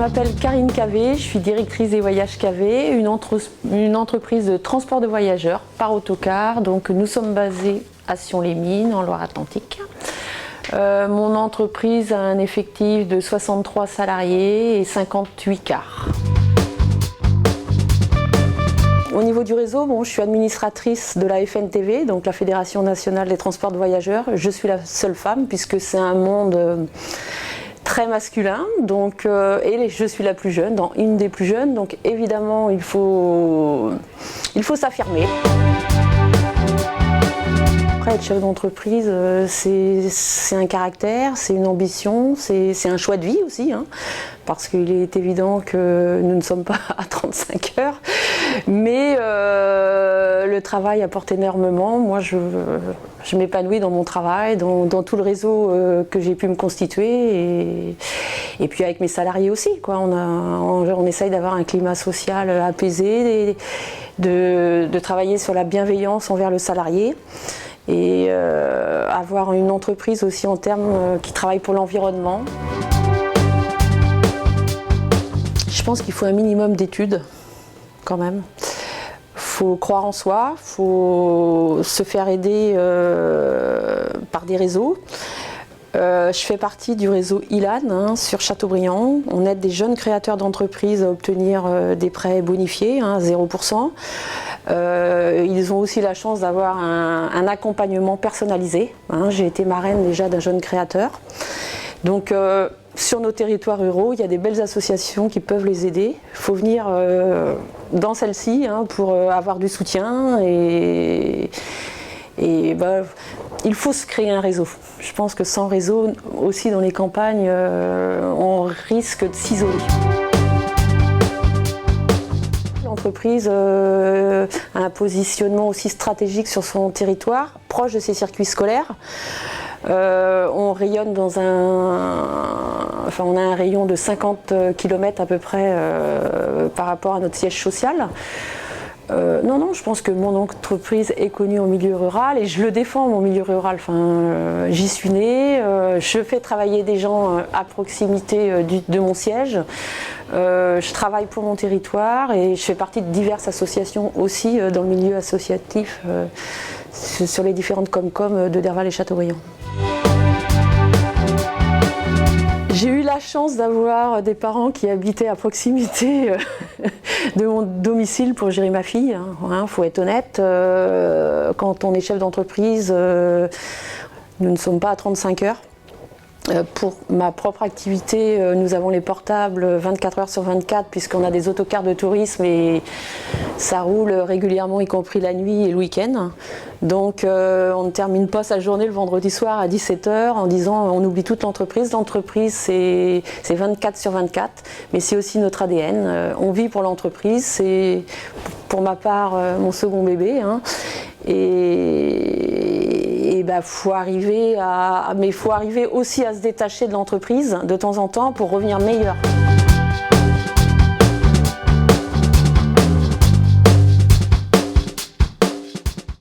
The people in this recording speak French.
m'appelle Karine Cavé, je suis directrice des voyages Cavé, une entreprise de transport de voyageurs par autocar. Donc nous sommes basés à Sion-les-Mines en Loire-Atlantique. Mon entreprise a un effectif de 63 salariés et 58 cars. Au niveau du réseau, je suis administratrice de la FNTV, donc la Fédération nationale des transports de voyageurs. Je suis la seule femme puisque c'est un monde très masculin, et je suis la plus jeune, une des plus jeunes, donc évidemment il faut s'affirmer. Après, être chef d'entreprise, c'est un caractère, c'est une ambition, c'est un choix de vie aussi, parce qu'il est évident que nous ne sommes pas à 35 heures, mais le travail apporte énormément. Moi, je m'épanouis dans mon travail, dans tout le réseau que j'ai pu me constituer, et puis avec mes salariés aussi, quoi. On essaye d'avoir un climat social apaisé, de travailler sur la bienveillance envers le salarié. Et avoir une entreprise aussi en termes qui travaille pour l'environnement. Je pense qu'il faut un minimum d'études quand même. Il faut croire en soi, il faut se faire aider par des réseaux. Je fais partie du réseau ILAN sur Châteaubriand. On aide des jeunes créateurs d'entreprises à obtenir des prêts bonifiés, 0%. Ils ont aussi la chance d'avoir un accompagnement personnalisé. J'ai été marraine déjà d'un jeune créateur. Donc sur nos territoires ruraux, il y a des belles associations qui peuvent les aider. Il faut venir dans celle-ci pour avoir du soutien il faut se créer un réseau. Je pense que sans réseau, aussi dans les campagnes, on risque de s'isoler. L'entreprise a un positionnement aussi stratégique sur son territoire, proche de ses circuits scolaires. On rayonne on a un rayon de 50 km à peu près par rapport à notre siège social. Non, je pense que mon entreprise est connue en milieu rural et je le défends, mon milieu rural. J'y suis née, je fais travailler des gens à proximité de mon siège. Je travaille pour mon territoire et je fais partie de diverses associations aussi dans le milieu associatif sur les différentes Comcom de Derval et Châteaubriand. J'ai eu la chance d'avoir des parents qui habitaient à proximité de mon domicile pour gérer ma fille. Faut être honnête, quand on est chef d'entreprise, nous ne sommes pas à 35 heures. Pour ma propre activité, nous avons les portables 24 heures sur 24 puisqu'on a des autocars de tourisme et ça roule régulièrement, y compris la nuit et le week-end. Donc on ne termine pas sa journée le vendredi soir à 17 h en disant on oublie toute l'entreprise. L'entreprise c'est 24 sur 24, mais c'est aussi notre ADN. On vit pour l'entreprise, c'est pour ma part mon second bébé. Faut arriver aussi à se détacher de l'entreprise de temps en temps pour revenir meilleur.